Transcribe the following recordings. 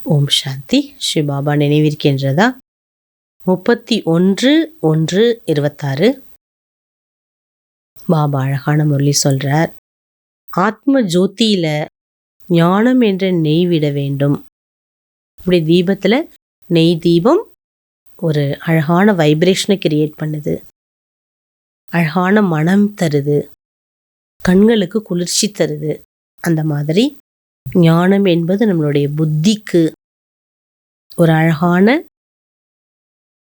ஓம் சாந்தி. ஸ்ரீ பாபா நினைவிருக்கின்றதா? 31/1/26 பாபா அழகான முரளி சொல்றார். ஆத்ம ஜோதியில ஞானம் என்ற நெய் விட வேண்டும். இப்படி தீபத்துல நெய் தீபம் ஒரு அழகான வைப்ரேஷனை கிரியேட் பண்ணுது, அழகான மனம் தருது, கண்களுக்கு குளிர்ச்சி தருது. அந்த மாதிரி ஞானம் என்பது நம்மளுடைய புத்திக்கு ஒரு அழகான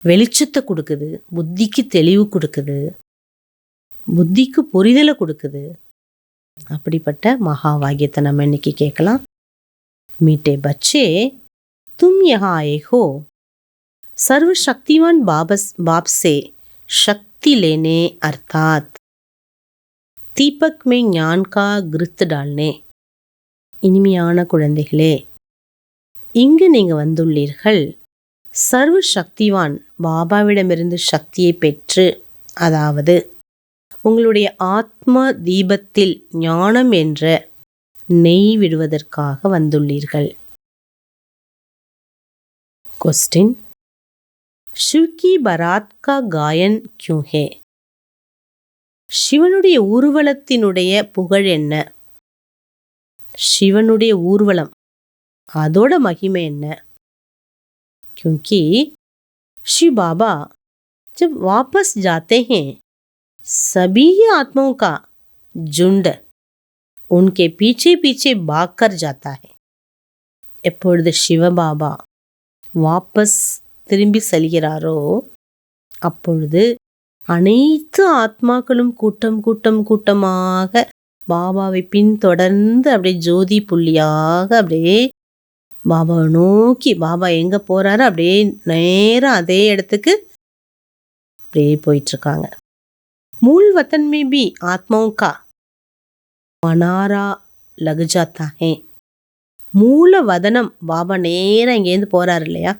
வெளிச்சத்தை கொடுக்குது, புத்திக்கு தெளிவு கொடுக்குது, புத்திக்கு புரிதலை கொடுக்குது. அப்படிப்பட்ட மகா வாக்கியத்தை நம்ம இன்னைக்கு கேட்கலாம். மீட்டே பச்சே, தும் யஹா ஆயே ஹோ, सर्व शक्तिवान बाप से शक्ति लेने अर्थात दीपक में ज्ञान का घृत डालने. இனிமையான குழந்தைகளே, இங்கு நீங்க வந்துள்ளீர்கள். சர்வ சக்திவான் பாபாவிடமிருந்து சக்தியை பெற்று, அதாவது உங்களுடைய ஆத்ம தீபத்தில் ஞானம் என்ற நெய் விடுவதற்காக வந்துள்ளீர்கள். क्वेश्चन, शिव की बारात का गायन क्यों है? சிவனுடைய ஊர்வலத்தினுடைய புகழ் என்ன? சிவனுடைய ஊர்வலம் அதோட மகிமை என்ன? क्योंकि शिव बाबा जब वापस जाते हैं सभी आत्माओं का झुंड उनके पीछे पीछे भाग कर जाता है. எப்பொழுது சிவபாபா வாபஸ் திரும்பி செல்கிறாரோ அப்பொழுது அனைத்து ஆத்மாக்களும் கூட்டம் கூட்டம் கூட்டமாக பாபாவை பின்தொடர்ந்து அப்படியே ஜோதி புள்ளியாக அப்படியே பாபாவை நோக்கி, பாபா எங்க போறாரு அப்படியே நேரம் அதே இடத்துக்கு அப்படியே போயிட்டு இருக்காங்க. मूल वतन में भी आत्माओं का मनारा लग जाता है. மூல வதனம் பாபா நேரம் இங்கேருந்து போறாரு இல்லையா,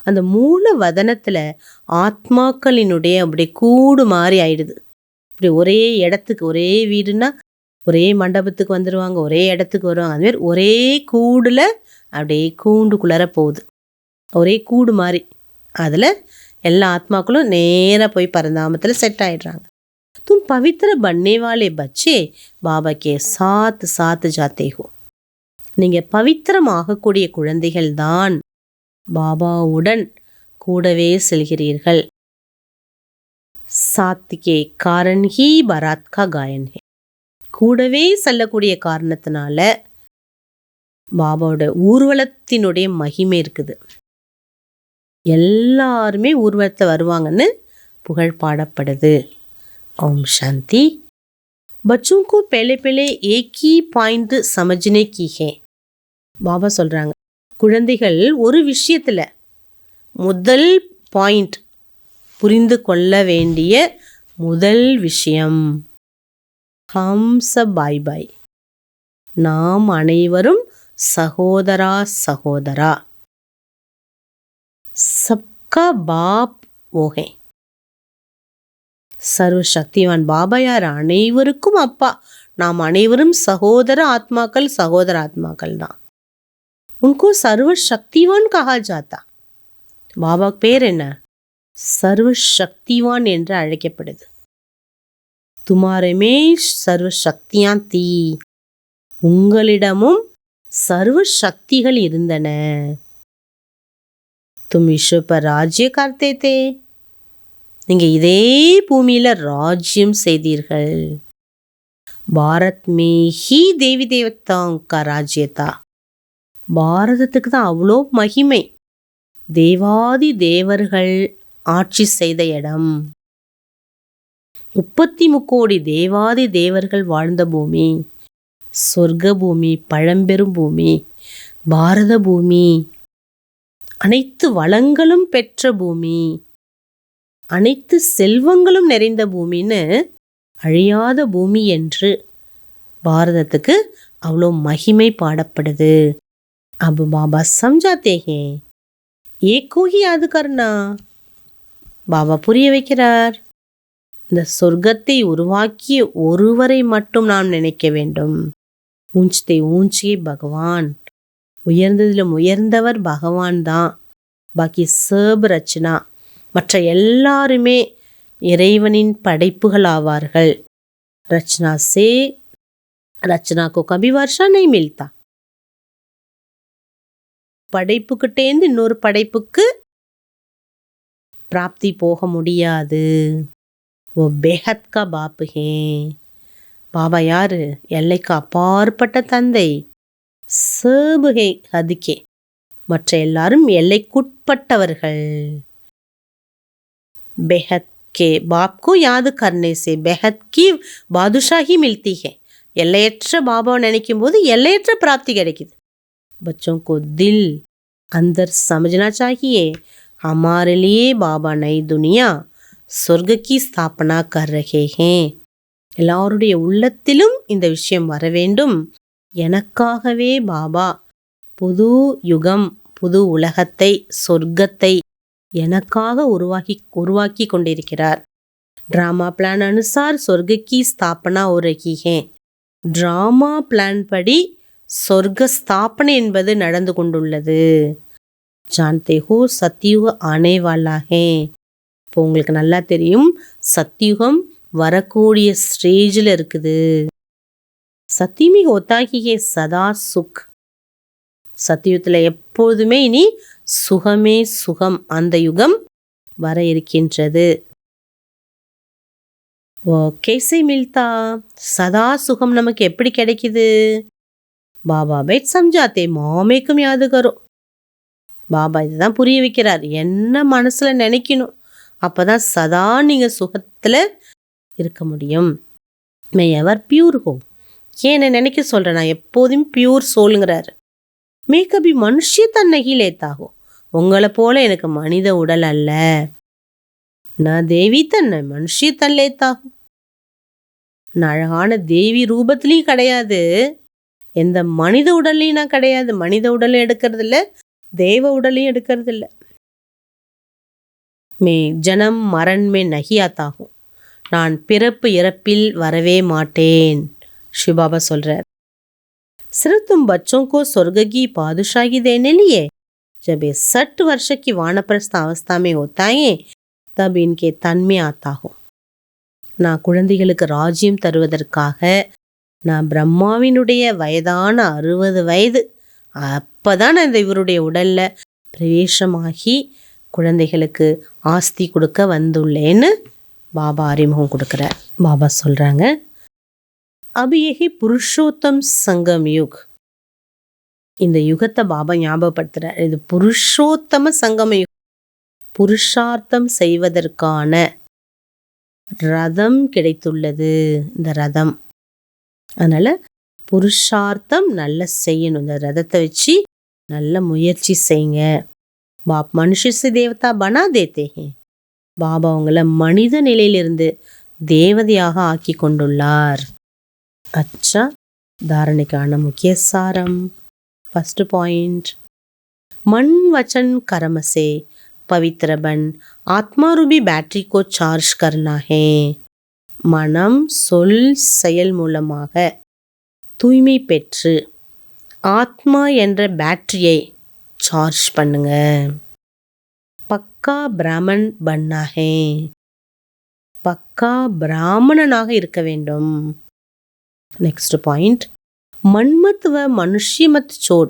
அந்த மூல வதனத்துல ஆத்மாக்களினுடைய அப்படியே கூடு மாறி ஆயிடுது. இப்படி ஒரே இடத்துக்கு, ஒரே வீடுனா ஒரே மண்டபத்துக்கு வந்துடுவாங்க, ஒரே இடத்துக்கு வருவாங்க. அது மாதிரி ஒரே கூடுல அப்படியே கூண்டுக்குள்ளார போகுது, ஒரே கூடு மாதிரி. அதுல எல்லா ஆத்மாக்களும் நேரா போய் பரந்தாமத்துல செட் ஆயிடுறாங்க. तुम पवित्र बनने वाले बच्चे बाबा के साथ साथ जाते हो. நீங்க பவித்திரமாகக்கூடிய குழந்தைகள் தான் பாபாவுடன் கூடவே செல்கிறீர்கள். साथ के कारण ही बारात का गायन है. கூடவே செல்லக்கூடிய காரணத்தினால பாபாவோட ஊர்வலத்தினுடைய மகிமை இருக்குது. எல்லாருமே ஊர்வலத்தை வருவாங்கன்னு புகழ் பாடப்படுது. ओम शांति. बच्चों को पहले पहले एक ही पॉइंट समझने की है. பாபா சொல்றாங்க, குழந்தைகள் ஒரு விஷயத்துல முதல் பாயிண்ட் புரிந்து கொள்ள வேண்டிய முதல் விஷயம், ஹம் சப் பாய் பாய், நாம் அனைவரும் சகோதரா சகோதரா. சப்கா பாப் ஓஹே. சர்வ சக்திவான் பாபா யார்? அனைவருக்கும் அப்பா. நாம் அனைவரும் சகோதர ஆத்மாக்கள், சகோதர ஆத்மாக்கள் தான். உनको சர்வ சக்திவான் கஹா ஜாத்தா. பாபா பேர் என்ன? சர்வ சக்திவான் என்று அழைக்கப்படுது. துமாரமே சர்வ சக்தியான் தீ, உங்களிடமும் சர்வ சக்திகள் இருந்தன. தும் ஈஸ்வர் பர் ராஜ்ய கர்த்தே தே, நீங்க இதே பூமியில ராஜ்யம் செய்தீர்கள். பாரத் மே ஹி தேவி தேவதாங் கா ராஜ்யதா, பாரதத்துக்கு தான் அவ்வளோ மகிமை. தேவாதி தேவர்கள் ஆட்சி செய்த இடம், 33 கோடி தேவாதி தேவர்கள் வாழ்ந்த பூமி, சொர்க்க பூமி, பழம்பெரும் பூமி, பாரத பூமி, அனைத்து வளங்களும் பெற்ற பூமி, அனைத்து செல்வங்களும் நிறைந்த பூமின்னு அழியாத பூமி என்று பாரதத்துக்கு அவ்வளோ மகிமை பாடப்படுது. अब बाबा समझाते हैं एक को ही याद करना. பாபா புரிய வைக்கிறார், இந்த சொர்க்கத்தை உருவாக்கிய ஒருவரை மட்டும் நாம் நினைக்க வேண்டும். ஊஞ்சே ஊஞ்சே பகவான், உயர்ந்ததிலும் உயர்ந்தவர் பகவான் தான். பாக்கி சர்ப் ரச்சனா, மற்ற எல்லாருமே இறைவனின் படைப்புகள் ஆவார்கள். ரச்சனா சே ரச்சனா கோ கபி வர்ஷா நஹி மில்தா. படைப்புக்கிட்டேந்து இன்னொரு படைப்புக்கு பிராப்தி போக முடியாது. ஓ பெஹத் கா பாப் ஹே. பாபா யாரு? எல்லைக்கு அப்பாற்பட்ட தந்தை. சப் ஹே ஹதுக்கே, மற்ற எல்லாரும் எல்லைக்குட்பட்டவர்கள். बेहद के बाप को याद करने से बेहद की बादशाही मिलती है. எல்லையற்ற பாபாவை நினைக்கும் போது எல்லையற்ற பிராப்தி கிடைக்குது. बच्चों को दिल अंदर समझना चाहिए, हमारे लिए बाबा नई दुनिया स्वर्ग की स्थापना कर रहे हैं. எல்லாருடைய உள்ளத்திலும் இந்த விஷயம் வர வேண்டும். எனக்காகவே பாபா புது யுகம், புது உலகத்தை, சொர்க்கத்தை எனக்காக உருவாக்கி கொண்டிருக்கிறார். ड्रामा प्लान अनुसार स्वर्ग की स्थापना हो रही है. ड्रामा प्लान படி சொர்க்க ஸ்தாபனை என்பது நடந்து கொண்டுள்ளது. जानते हो सतयुग आने वाला है. இப்போ உங்களுக்கு நல்லா தெரியும், சத்யுகம் வரக்கூடிய ஸ்டேஜில் இருக்குது. சத்தியமே होता ही है सदा सुख. சத்தியுகத்தில் எப்போதுமே இனி சுகமே சுகம், அந்த யுகம் வர இருக்கின்றது. कैसे मिलता? சதா சுகம் நமக்கு எப்படி கிடைக்குது? பாபா பைட் சம்ஜாத்தே மாமேக்கும் யாது கரோ. பாபா இதுதான் புரிய வைக்கிறார். என்ன மனசுல நினைக்கணும், அப்பதான் சதா நீங்க சுகத்துல இருக்க முடியும். மே எவர் பியூர் ஹோ. ஏன் என்ன நினைக்க சொல்றேன், நான் எப்போதும் பியூர் சோலுங்கிறாரு. மே கபி மனுஷிய தன்னைகி லேத்தாகோ. உங்களை போல எனக்கு மனித உடல் அல்ல. நான் தேவி தன்னை மனுஷிய தன் லேத்தாகும். நான் அழகான தேவி ரூபத்திலையும் கிடையாது, எந்த மனித உடல்லையும் நான் கிடையாது. மனித உடலையும் எடுக்கிறது இல்லை, தேவ உடலையும் எடுக்கிறது இல்லை. மே ஜனம் மரண் மே நஹி ஆத்தாகும். நான் பிறப்பு இறப்பில் வரவே மாட்டேன். சிவபாபா சொல்றார். सिर्फ तुम बच्चों को स्वर्ग की बादशाही देने लिए जब ये 60 वर्ष की वानप्रस्थ अवस्था में होता है तब इनके तन में आता हो. நான் குழந்தைகளுக்கு ராஜ்யம் தருவதற்காக நான் பிரம்மாவினுடைய வயதான 60 வயது அப்பதான் நான் இந்த இவருடைய உடல்ல பிரவேசமாகி குழந்தைகளுக்கு ஆஸ்தி கொடுக்க வந்துள்ளேன்னு பாபா அறிமுகம் கொடுக்குறார். பாபா சொல்றாங்க, अब यही पुरुषोत्तम संगम युग. இந்த யுகத்தை பாபா ஞாபகப்படுத்துறார். இது புருஷோத்தம சங்கம யுகம். புருஷார்த்தம் செய்வதற்கான ரதம் கிடைத்துள்ளது, இந்த ரதம். அதனால புருஷார்த்தம் நல்ல செய்யணும். இந்த ரதத்தை வச்சு நல்ல முயற்சி செய்யுங்க. பாப் மனுஷ से देवता बना देते हैं. பாபா உங்களை மனித நிலையிலிருந்து தேவதையாக ஆக்கி கொண்டுள்ளார். अच्छा, धारणिकाना मुख्य सारम. फर्स्ट पॉइंट, मन वचन कर्म से पवित्र बन आत्मा रूपी बैटरी को चार्ज करना है. மனம் சொல் செயல் மூலமாக தூய்மை பெற்று ஆத்மா என்ற பேட்டரியை சார்ஜ் பண்ணுங்க. பக்கா பிராமன் பன்னா ஹே. பக்கா பிராமணனாக இருக்க வேண்டும். नेक्स्ट पॉइंट, मनमत व मनुष्य मत छोड़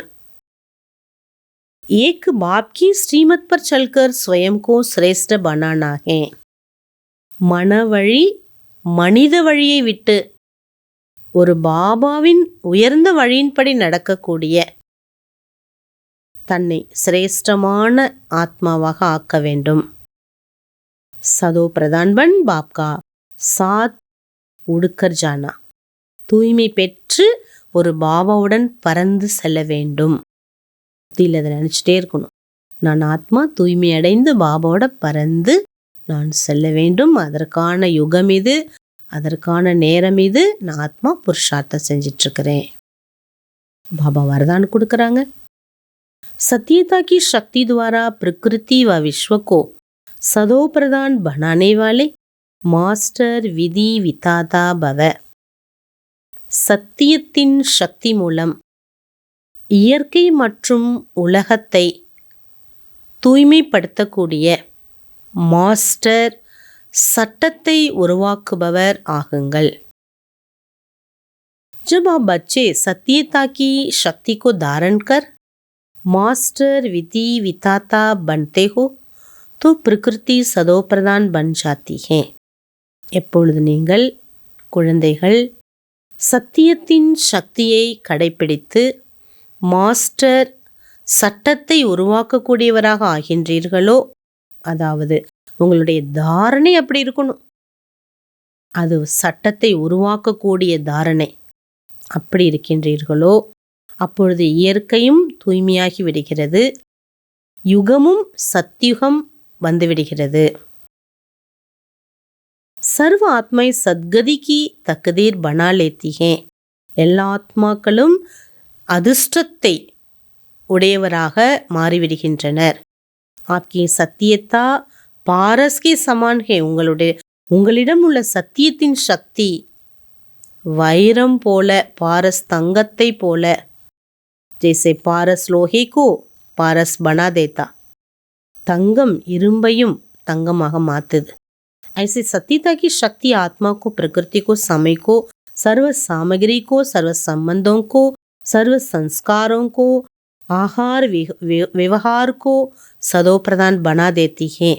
एक बाप की श्रीमत पर चलकर स्वयं को श्रेष्ठ बनाना है. மனவழி மனித வழியை விட்டு ஒரு பாபாவின் உயர்ந்த வழியின்படி நடக்கக்கூடிய தன்னை சிரேஷ்டமான ஆத்மாவாக ஆக்க வேண்டும். சதோ பிரதான் பன் பாப்கா சாத் உடுக்கர் ஜானா. தூய்மை பெற்று ஒரு பாபாவுடன் பறந்து செல்ல வேண்டும். இதில் அதை நினச்சிட்டே இருக்கணும், நான் ஆத்மா தூய்மை அடைந்து பாபாவோட பறந்து நான் செல்ல வேண்டும். அதற்கான யுகம் இது, அதற்கான நேரம் இது. நான் ஆத்மா புருஷார்த்தம் செஞ்சிட்ருக்கிறேன். பாபா வரதான்னு கொடுக்குறாங்க. सत्यता की शक्ति द्वारा प्रकृति व विश्व को सदो प्रदान बनाने वाले மாஸ்டர் விதி விதாதா பவ. சத்தியத்தின் சக்தி மூலம் இயற்கை மற்றும் உலகத்தை தூய்மைப்படுத்தக்கூடிய மாஸ்டர் சட்டத்தை உருவாக்குபவர் ஆகுங்கள். जब आप बच्चे सत्यता की शक्ति को धारण कर मास्टर विधि विधाता बनते हो तो प्रकृति सदोप्रधान बन जाती है. எப்பொழுது நீங்கள் குழந்தைகள் சத்தியத்தின் சக்தியை கடைப்பிடித்து மாஸ்டர் சட்டத்தை உருவாக்கக்கூடியவராக ஆகின்றீர்களோ, அதாவது உங்களுடைய தாரணை அப்படி இருக்கணும், அது சட்டத்தை உருவாக்கக்கூடிய தாரணை அப்படி இருக்கின்றீர்களோ, அப்பொழுது இயற்கையும் தூய்மையாகி விடுகிறது, யுகமும் சத்யுகம் வந்துவிடுகிறது. சர்வ ஆத்மை சத்கதிக்கு தக்கதீர் பனா லேத்தி ஹே. எல்லா ஆத்மாக்களும் அதிர்ஷ்டத்தை உடையவராக மாறிவிடுகின்றனர். ஆப்கி சத்தியத்தா பாரஸ்கே சமான் ஹே. உங்களிடம் உள்ள சத்தியத்தின் சக்தி வைரம் போல, பாரஸ் தங்கத்தை போல. ஜெய்சே பாரஸ் லோஹே கோ பாரஸ் பனா தேத்தா. தங்கம் இரும்பையும் தங்கமாக மாத்துது. ऐसे सत्यता की शक्ति आत्मा को, प्रकृति को, समय को, सर्व सामग्री को, सर्व संबंधों को, सर्व संस्कारों को, आहार व्यवहार को सदो प्रधान बना देती है.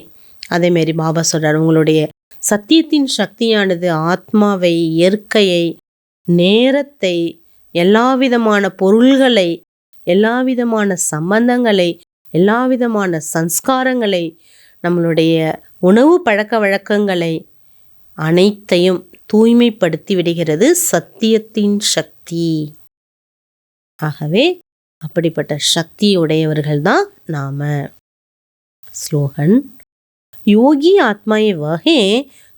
அதே மாரி பாபா சொல்றார், உங்களுடைய சத்தியத்தின் சக்தியானது ஆத்மாவை, இயற்கையை, நேரத்தை, எல்லாவிதமான பொருள்களை, எல்லாவிதமான சம்பந்தங்களை, எல்லாவிதமான சன்ஸ்காரங்களை, நம்மளுடைய உணவு பழக்க வழக்கங்களை அனைத்தையும் தூய்மைப்படுத்தி விடுகிறது சத்தியத்தின் சக்தி. ஆகவே அப்படிப்பட்ட சக்தியுடையவர்கள் தான் நாம. ஸ்லோகன். யோகி ஆத்மாயே வஹே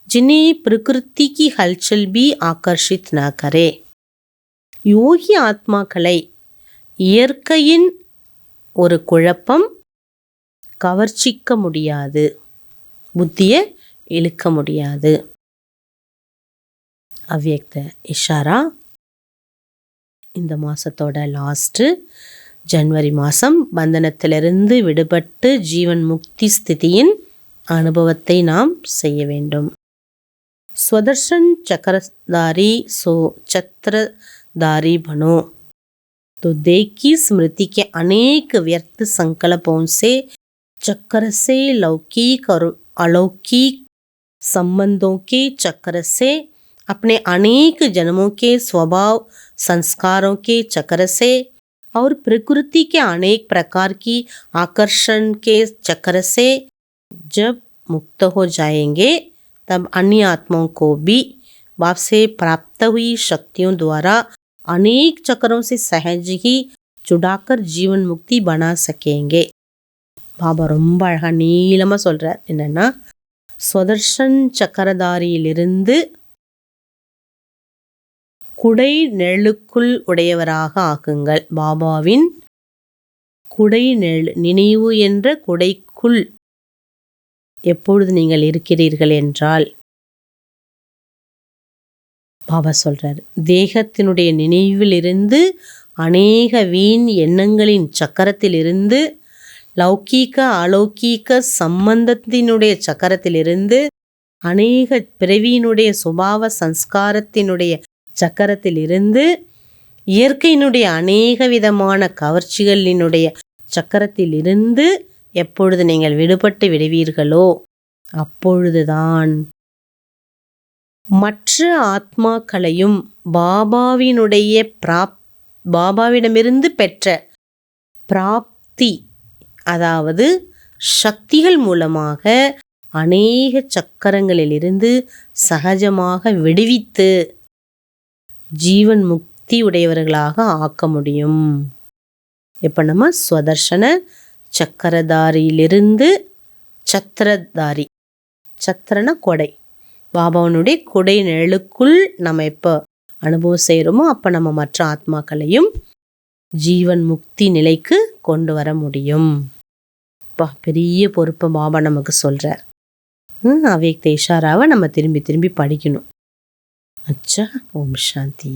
ஜினே பிரகிருதி கி ஹல்சல் பி ஆகர்ஷித் ந கரே. யோகி ஆத்மாக்களை இயற்கையின் ஒரு குழப்பம் கவர்ச்சிக்க முடியாது, புத்தியை இழுக்க முடியாது. அவ்யக்த இஷாரா. இந்த மாதத்தோட லாஸ்ட்டு ஜனவரி மாதம் பந்தனத்திலிருந்து விடுபட்டு ஜீவன் முக்தி ஸ்திதியின் அனுபவத்தை நாம் செய்ய வேண்டும். ஸ்வதர்ஷன் சக்கரதாரி சோ छत्रधारी बनो तो देह की स्मृति के अनेक व्यर्थ संकल्पों से चक्र से लौकिक और अलौकिक संबंधों के चक्र से, अपने अनेक जन्मों के स्वभाव संस्कारों के चक्र से और प्रकृति के अनेक प्रकार की आकर्षण के चक्र से जब मुक्त हो जाएंगे, तब अन्य आत्माओं को भी बाप से प्राप्त हुई शक्तियों द्वारा अनेक चक्रों से सहज ही छुड़ाकर जीवन मुक्ति बना सकेंगे. பாபா ரொம்ப அழகா நீளமாக சொல்கிறார். என்னன்னா, ஸ்வதர்ஷன் சக்கரதாரியிலிருந்து குடை நெழுக்குள் உடையவராக ஆக்குங்கள். பாபாவின் குடை நினைவு என்ற குடைக்குள் எப்பொழுது நீங்கள் இருக்கிறீர்கள் என்றால், பாபா சொல்றார், தேகத்தினுடைய நினைவிலிருந்து, அநேக வீண் எண்ணங்களின் சக்கரத்திலிருந்து, லௌகீக அலௌகீக சம்பந்தத்தினுடைய சக்கரத்திலிருந்து, அநேக பிறவியினுடைய சுபாவ சன்ஸ்காரத்தினுடைய சக்கரத்திலிருந்து, இயற்கையினுடைய அநேக விதமான கவர்ச்சிகளினுடைய சக்கரத்திலிருந்து எப்பொழுது நீங்கள் விடுபட்டு விடுவீர்களோ, அப்பொழுதுதான் மற்ற ஆத்மாக்களையும் பாபாவிடமிருந்து பெற்ற பிராப்தி, அதாவது சக்திகள் மூலமாக அநேக சக்கரங்களிலிருந்து சகஜமாக விடுவித்து ஜீவன் முக்தி உடையவர்களாக ஆக்க முடியும். இப்போ நம்ம ஸ்வதர்ஷன சக்கரதாரியிலிருந்து சத்திரதாரி, சத்திரன கொடை, பாபாவனுடைய கொடை நிழலுக்குள் நம்ம எப்போ அனுபவம் செய்கிறோமோ அப்போ நம்ம மற்ற ஆத்மாக்களையும் ஜீவன் முக்தி நிலைக்கு கொண்டு வர முடியும். பெரிய பொறுப்பை பாபா நமக்கு சொல்கிறார். அவ்யக்த இஷாராவை நம்ம திரும்பி திரும்பி படிக்கணும். அச்சா. ஓம் சாந்தி.